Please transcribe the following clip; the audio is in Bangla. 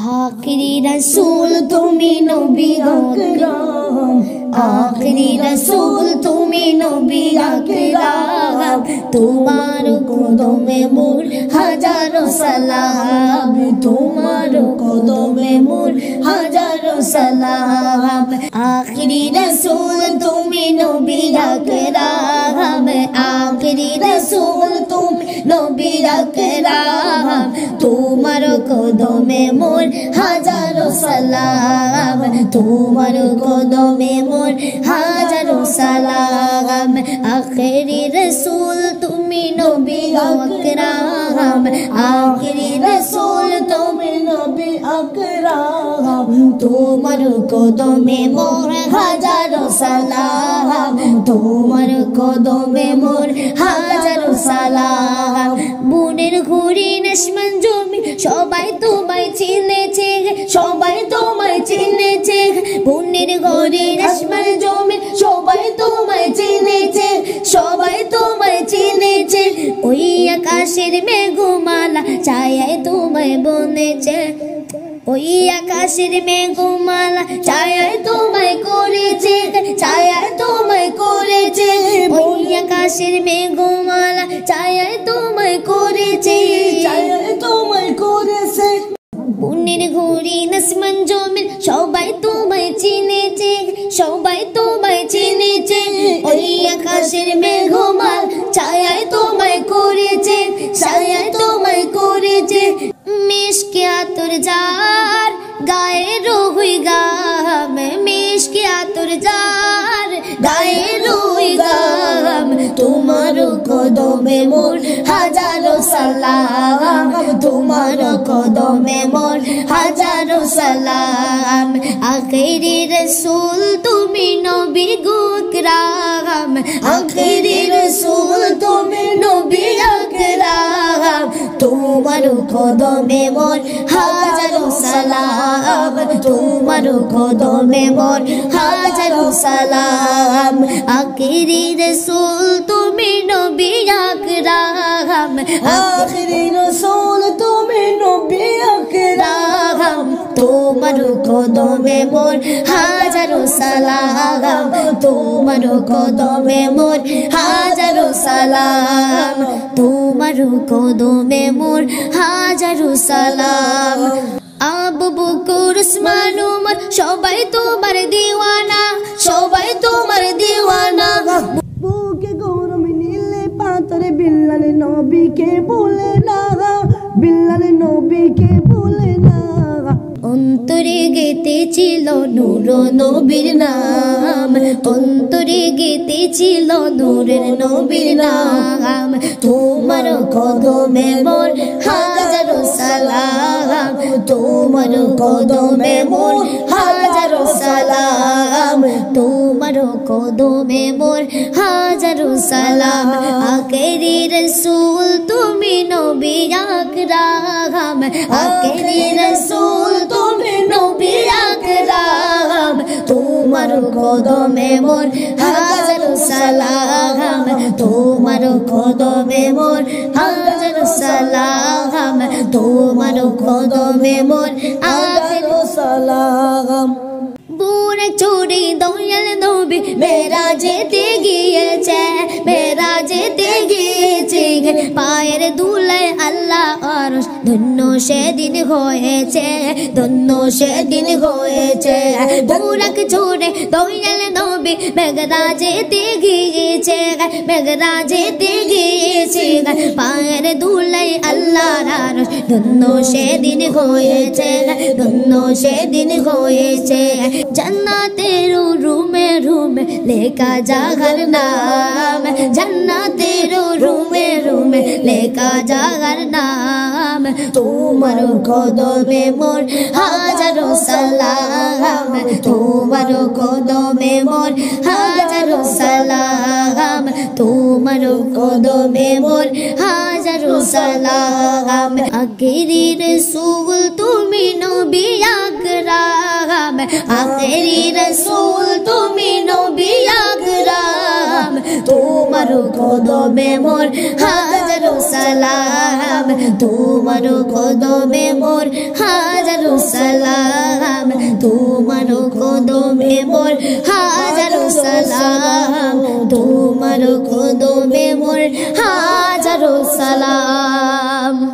आखिरी रसूल तुम्हें नबी আকরাম आखिरी रसूल तुम्हें नबी আকরাম তোমার কদমে মোর হাজারো সালাম তোমার কদমে মোর হাজারো সালাম आखिरी रसूल तुम्हें नबी আকরাম आखिरी रसूल तुम्हें नबी আকরাম তোমার কদমে মোর হাজারো সালাম তোমার কদমে মোর হাজারো সালাম আখেরি রসুল তুমি নবী আকরাম আখেরি রসুল তুমি নবী আকরাম তোমার কদমে মোর হাজারো সালাম তোমার কদমে মোর হাজারো সালাম বুনের ঘুরি নশমান জমি সবাই তোমায় চিনেছে সবাই তোমায় চিনেছে বুনের ঘুরি নশমান জমি সবাই তোমায় চিনেছে সবাই তোমায় চিনেছে ওই আকাশের মেঘমালা ছায়ায় তোমায় বনেছে ওই আকাশের মেঘমালা ছায়ায় তোমায় করেছে ছায়ায় তোমায় করেছে ওই আকাশের মেঘমালা ছায়ায় তোমায় করেছে ছায়ায় তোমায় করেছে বুনের ঘুরি নসমান জমিন সবাই তোমায় চিনেছে সবাই তোমায় চিনেছে ওই আকাশের মেঘমালা ছায়ায় তোমায় করেছে ছায়ায় তোমায় করেছে মিশকে আতর যার গায়ে রোহুই গাম মিশকে আতর যার গায়ে রোহুই গাম তোমার কদমে মোর হাজারো সালাম তোমার কদমে মোর হাজারো সালাম আখেরি রসুল তুমি নবী আকরাম আখেরি রসুল তুমি নবী আকরাম তোমার কদমে মোর হাজারো সালাম তোমার কদমে মোর হাজারো সালাম আখেরি রসুল তুমি নবী আকরাম আখেরি রসুল তুমি নবী আকরাম তোমার কদমে মোর হাজারো সালাম তোমার কদমে মোর হাজারো সালাম তোমার কদমে মোর হাজারো সালাম আবু বকর উসমান উমর সবাই তোমার দিওয়ানা সবাই তোমার দিওয়ানা বুকে গরম নীলে পাথরে বিল্লাল নবীকে বলে না বিল্লাল নবীকে বলে না অন্তরে গেতেছিল নূর নবীর নাম অন্তরে গেতেছিল নূরের নবীর নাম তোমার কদমে মোর হাজারো সালাম তোমার কদমে মোর হাজারো সালাম তোমার কদমে মোর হাজারো সালাম আখেরি রসুল তুমি নবী আকরাম আখেরি রসুল তুমি নবী আকরাম তোমার কদমে মোর হাজারো সালাম তোমার কদমে মোর হাজারো সালাম তোমার কদমে মোর হাজারো সালাম বুনে চুরি দয়াল নবী মেরা যেতে গিয়েছে মেরা যেতে গিয়েছে পায়ের দুলায় আল্লাহ আরশ ধন্য সেদিন হয়েছে ধন্য সেদিন হয়েছে বুরাক চুরে দয়াল নবী মেঘরা যেতে গিয়েছে মেঘরা যেতে গিয়েছে পায়ের দুলায় আল্লাহ আরশ ধন্য সেদিন হয়েছে ধন্য সেদিন হয়েছে जन्नतेर रूमे रूमे लेका जागर नाम जन्नतेर रूमे रूमे लेका जागर नाम তোমার কদমে মোর হাজারো সালাম তোমার কদমে মোর হাজারো সালাম তোমার কদমে মোর হাজারো সালাম আখেরি রসুল তুমি নবী আকরাম আখেরি রসুল তুমি নবী আকরাম তোমার তোমার কদমে মোর হাজারো সালাম, তোমার কদমে মোর হাজারো সালাম, তোমার কদমে মোর হাজারো সালাম, তোমার কদমে মোর হাজারো সালাম।